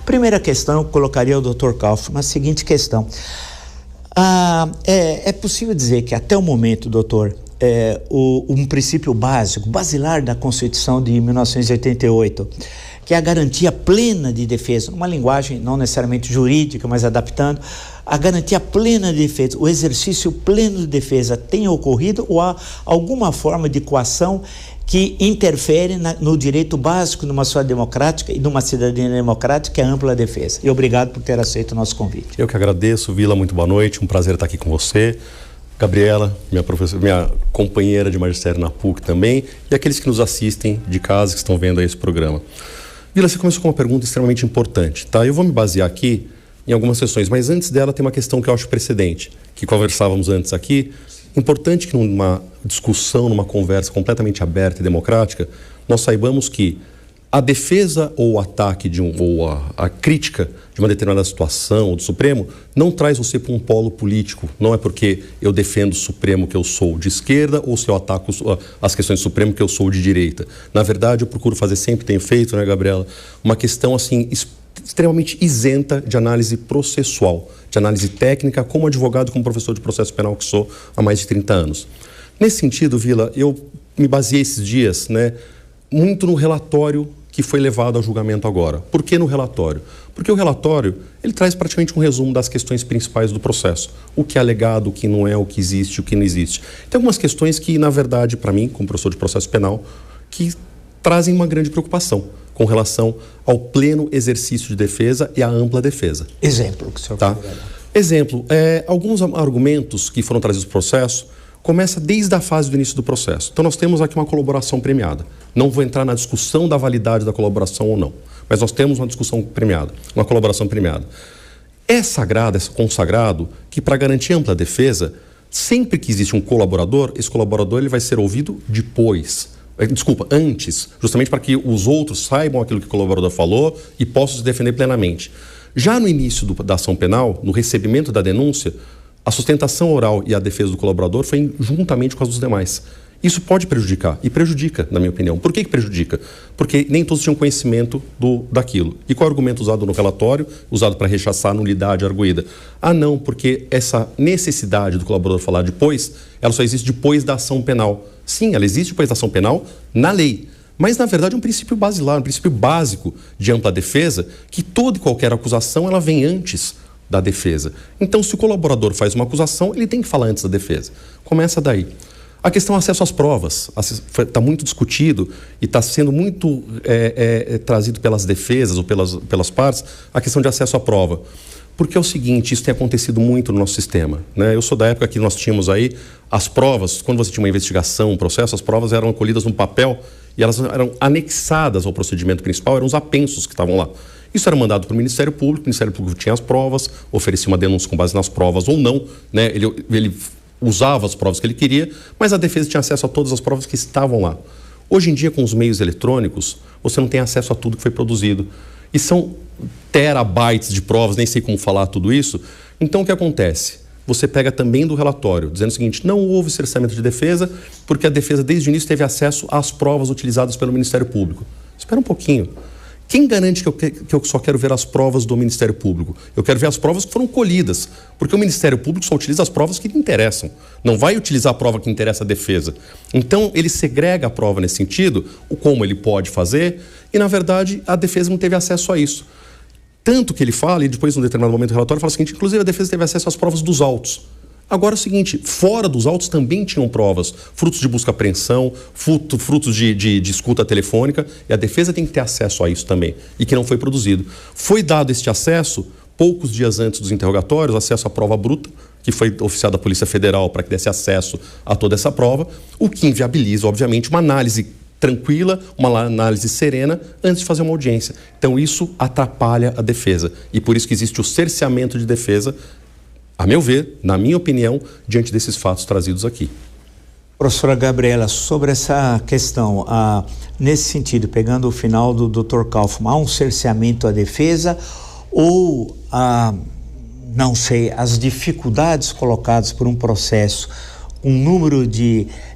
Primeira questão, eu colocaria ao Dr. Kaufmann a seguinte questão. É possível dizer que até o momento, doutor, um princípio básico, basilar da Constituição de 1988, que é a garantia plena de defesa, numa linguagem não necessariamente jurídica, mas adaptando, a garantia plena de defesa, o exercício pleno de defesa tem ocorrido ou há alguma forma de coação que interfere no direito básico numa sociedade democrática e numa cidadania democrática, que é a ampla defesa. E obrigado por ter aceito o nosso convite. Eu que agradeço, Vila, muito boa noite, um prazer estar aqui com você. Gabriela, minha companheira de magistério na PUC também, e aqueles que nos assistem de casa, que estão vendo aí esse programa. Vila, você começou com uma pergunta extremamente importante, tá? Eu vou me basear aqui em algumas sessões, mas antes dela tem uma questão que eu acho precedente, que conversávamos antes aqui. Importante que numa discussão, numa conversa completamente aberta e democrática, nós saibamos que a defesa ou o ataque ou a crítica de uma determinada situação ou do Supremo não traz você para um polo político. Não é porque eu defendo o Supremo que eu sou de esquerda ou se eu ataco as questões do Supremo que eu sou de direita. Na verdade, eu procuro fazer sempre, tenho feito, né, Gabriela, uma questão assim extremamente isenta de análise processual, de análise técnica, como advogado, como professor de processo penal que sou há mais de 30 anos. Nesse sentido, Vila, eu me baseei esses dias, né, muito no relatório que foi levado ao julgamento agora. Por que no relatório? Porque o relatório, ele traz praticamente um resumo das questões principais do processo. O que é alegado, o que não é, o que existe, o que não existe. Tem algumas questões que, na verdade, para mim, como professor de processo penal, que trazem uma grande preocupação com relação ao pleno exercício de defesa e à ampla defesa. Exemplo que o senhor pode dar. Exemplo, alguns argumentos que foram trazidos no processo começa desde a fase do início do processo. Então nós temos aqui uma colaboração premiada. Não vou entrar na discussão da validade da colaboração ou não, mas nós temos uma discussão premiada, uma colaboração premiada. É sagrado, é consagrado que para garantir ampla defesa, sempre que existe um colaborador, esse colaborador ele vai ser ouvido antes, justamente para que os outros saibam aquilo que o colaborador falou e possam se defender plenamente. Já no início da ação penal, no recebimento da denúncia, a sustentação oral e a defesa do colaborador foi juntamente com as dos demais. Isso pode prejudicar, e prejudica, na minha opinião. Por que prejudica? Porque nem todos tinham conhecimento daquilo. E qual é o argumento usado no relatório, usado para rechaçar a nulidade arguída? Não, porque essa necessidade do colaborador falar depois, ela só existe depois da ação penal. Sim, ela existe depois da ação penal na lei. Mas, na verdade, é um princípio basilar, um princípio básico de ampla defesa, que toda e qualquer acusação, ela vem antes da defesa. Então, se o colaborador faz uma acusação, ele tem que falar antes da defesa. Começa daí. A questão do acesso às provas está muito discutido e está sendo muito trazido pelas defesas ou pelas partes, a questão de acesso à prova. Porque é o seguinte, isso tem acontecido muito no nosso sistema, né? Eu sou da época que nós tínhamos aí as provas, quando você tinha uma investigação, um processo, as provas eram colhidas num papel e elas eram anexadas ao procedimento principal, eram os apensos que estavam lá. Isso era mandado para o Ministério Público tinha as provas, oferecia uma denúncia com base nas provas ou não, né? Ele usava as provas que ele queria, mas a defesa tinha acesso a todas as provas que estavam lá. Hoje em dia, com os meios eletrônicos, você não tem acesso a tudo que foi produzido. E são terabytes de provas, nem sei como falar tudo isso. Então, o que acontece? Você pega também do relatório, dizendo o seguinte, não houve cerceamento de defesa, porque a defesa, desde o início, teve acesso às provas utilizadas pelo Ministério Público. Espera um pouquinho. Quem garante que eu só quero ver as provas do Ministério Público? Eu quero ver as provas que foram colhidas, porque o Ministério Público só utiliza as provas que lhe interessam. Não vai utilizar a prova que interessa à defesa. Então, ele segrega a prova nesse sentido, como ele pode fazer, e, na verdade, a defesa não teve acesso a isso. Tanto que ele fala, e depois, num determinado momento do relatório, fala o seguinte, inclusive a defesa teve acesso às provas dos autos. Agora é o seguinte, fora dos autos também tinham provas, frutos de busca e apreensão, frutos de escuta telefônica, e a defesa tem que ter acesso a isso também, e que não foi produzido. Foi dado este acesso, poucos dias antes dos interrogatórios, acesso à prova bruta, que foi oficiada da Polícia Federal para que desse acesso a toda essa prova, o que inviabiliza, obviamente, uma análise tranquila, uma análise serena, antes de fazer uma audiência. Então isso atrapalha a defesa, e por isso que existe o cerceamento de defesa, a meu ver, na minha opinião, diante desses fatos trazidos aqui. Professora Gabriela, sobre essa questão, nesse sentido, pegando o final do Dr. Kaufmann, há um cerceamento à defesa ou, não sei, as dificuldades colocadas por um processo, um número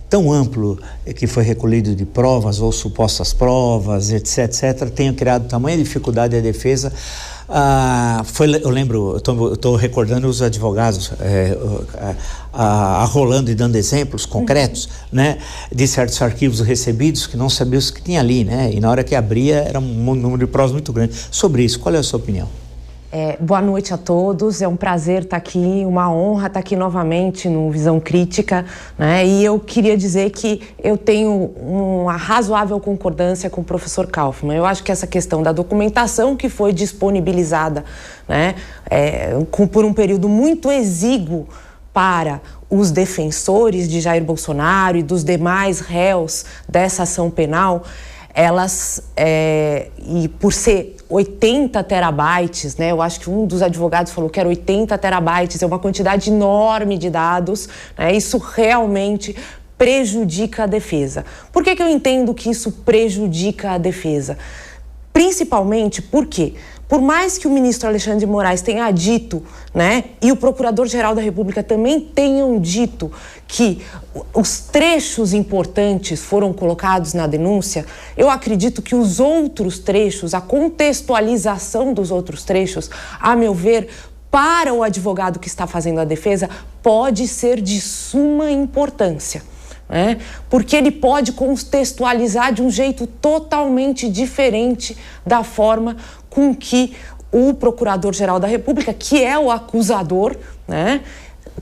tão amplo que foi recolhido de provas ou supostas provas, etc., tenham criado tamanha dificuldade à defesa eu lembro, eu estou recordando os advogados arrolando e dando exemplos concretos, né, de certos arquivos recebidos que não sabiam o que tinha ali, né, e na hora que abria era um número de provas muito grande. Sobre isso, qual é a sua opinião? Boa noite a todos, é um prazer estar aqui, uma honra estar aqui novamente no Visão Crítica, né? E eu queria dizer que eu tenho uma razoável concordância com o professor Kaufmann. Eu acho que essa questão da documentação que foi disponibilizada, né, por um período muito exíguo para os defensores de Jair Bolsonaro e dos demais réus dessa ação penal, e por ser 80 terabytes, né? Eu acho que um dos advogados falou que era 80 terabytes, é uma quantidade enorme de dados, né? Isso realmente prejudica a defesa. Por que eu entendo que isso prejudica a defesa? Principalmente porque, por mais que o ministro Alexandre de Moraes tenha dito, né, e o Procurador-Geral da República também tenham dito que os trechos importantes foram colocados na denúncia, eu acredito que os outros trechos, a contextualização dos outros trechos, a meu ver, para o advogado que está fazendo a defesa, pode ser de suma importância. Porque ele pode contextualizar de um jeito totalmente diferente da forma com que o Procurador-Geral da República, que é o acusador, né,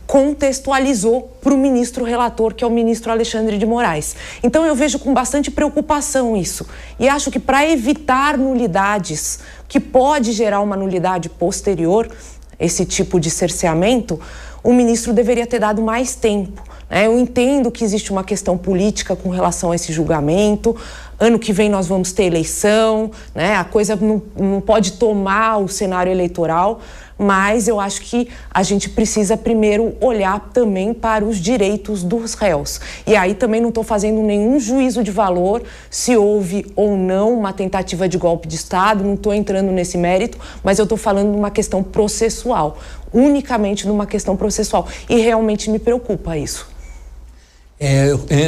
contextualizou para o ministro relator, que é o ministro Alexandre de Moraes. Então eu vejo com bastante preocupação isso. E acho que para evitar nulidades, que pode gerar uma nulidade posterior, esse tipo de cerceamento, o ministro deveria ter dado mais tempo. Eu entendo que existe uma questão política com relação a esse julgamento. Ano que vem nós vamos ter eleição, né? A coisa não pode tomar o cenário eleitoral, mas eu acho que a gente precisa primeiro olhar também para os direitos dos réus. E aí também não estou fazendo nenhum juízo de valor se houve ou não uma tentativa de golpe de Estado, não estou entrando nesse mérito, mas eu estou falando de uma questão processual, unicamente numa questão processual. E realmente me preocupa isso.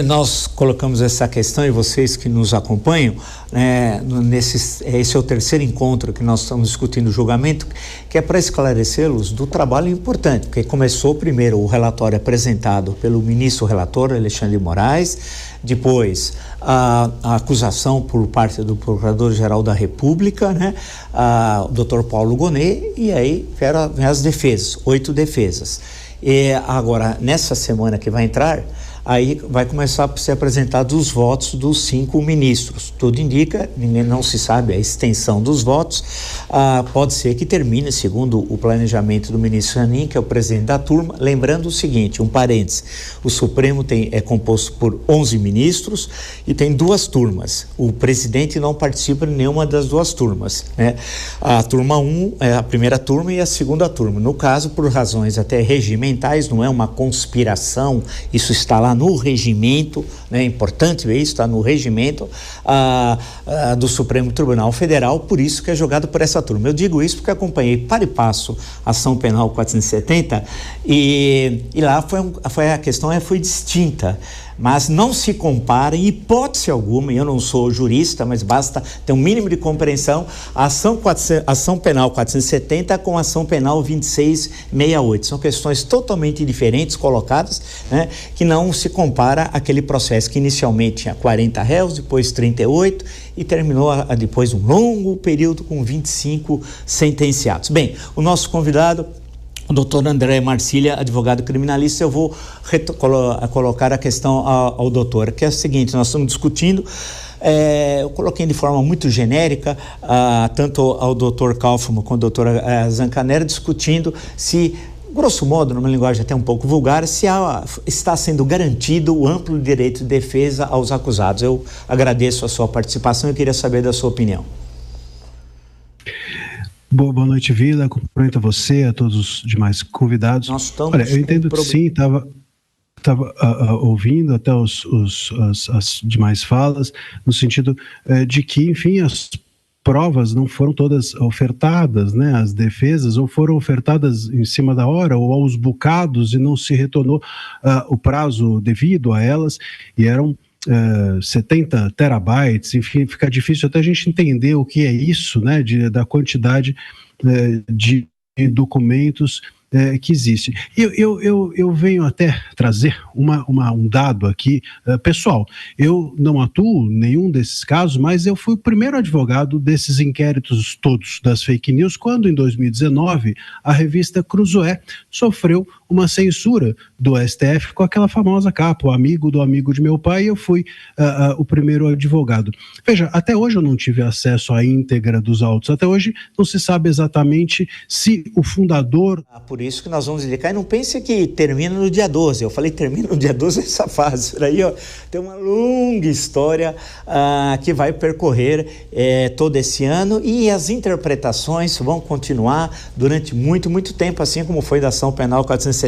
Nós colocamos essa questão, e vocês que nos acompanham, esse é o terceiro encontro que nós estamos discutindo o julgamento, que é para esclarecê-los do trabalho importante, porque começou primeiro o relatório apresentado pelo ministro relator Alexandre de Moraes, depois a acusação por parte do Procurador-Geral da República, né, o Dr. Paulo Gonet, e aí vem as defesas, 8 defesas. E agora, nessa semana que vai entrar, aí vai começar a ser apresentados os votos dos 5 ministros. Tudo indica, não se sabe a extensão dos votos, pode ser que termine, segundo o planejamento do ministro Zanin, que é o presidente da turma. Lembrando o seguinte, um parêntese, o Supremo é composto por 11 ministros e tem 2 turmas. O presidente não participa de nenhuma das 2 turmas, né? A turma 1 é a primeira turma e a segunda turma. No caso, por razões até regimentais, não é uma conspiração, isso está lá no regimento, né? É importante ver isso, está no regimento do Supremo Tribunal Federal, por isso que é jogado por essa turma. Eu digo isso porque acompanhei para e passo a ação penal 470 e lá a questão foi distinta, mas não se compara em hipótese alguma, e eu não sou jurista, mas basta ter um mínimo de compreensão, a ação penal 470 com a ação penal 2668. São questões totalmente diferentes colocadas, né, que não se compara àquele processo que inicialmente tinha 40 réus, depois 38 e terminou depois de um longo período com 25 sentenciados. Bem, o nosso convidado, o doutor André Marcília, advogado criminalista, eu vou colocar a questão ao doutor, que é o seguinte: nós estamos discutindo, eu coloquei de forma muito genérica, tanto ao doutor Kaufmann quanto ao doutor Zancanera, discutindo se, grosso modo, numa linguagem até um pouco vulgar, se está sendo garantido o amplo direito de defesa aos acusados. Eu agradeço a sua participação e queria saber da sua opinião. Boa noite, Vila. Cumprimento a você, a todos os demais convidados. Nós estamos. Olha, eu entendo que sim, estava ouvindo até as demais falas, no sentido de que, enfim, as provas não foram todas ofertadas, né? As defesas ou foram ofertadas em cima da hora ou aos bocados e não se retornou o prazo devido a elas, e eram 70 terabytes, enfim, fica difícil até a gente entender o que é isso, né, da quantidade de documentos que existe. Eu venho até trazer um dado aqui, pessoal. Eu não atuo em nenhum desses casos, mas eu fui o primeiro advogado desses inquéritos todos das fake news, quando em 2019 a revista Cruzoé sofreu uma censura do STF com aquela famosa capa, o amigo do amigo de meu pai, e eu fui o primeiro advogado. Veja, até hoje eu não tive acesso à íntegra dos autos, até hoje não se sabe exatamente se o fundador... Por isso que nós vamos indicar, e não pense que termina no dia 12, eu falei termina no dia 12 essa fase, por aí ó, tem uma longa história que vai percorrer todo esse ano, e as interpretações vão continuar durante muito, muito tempo, assim como foi da ação penal 470.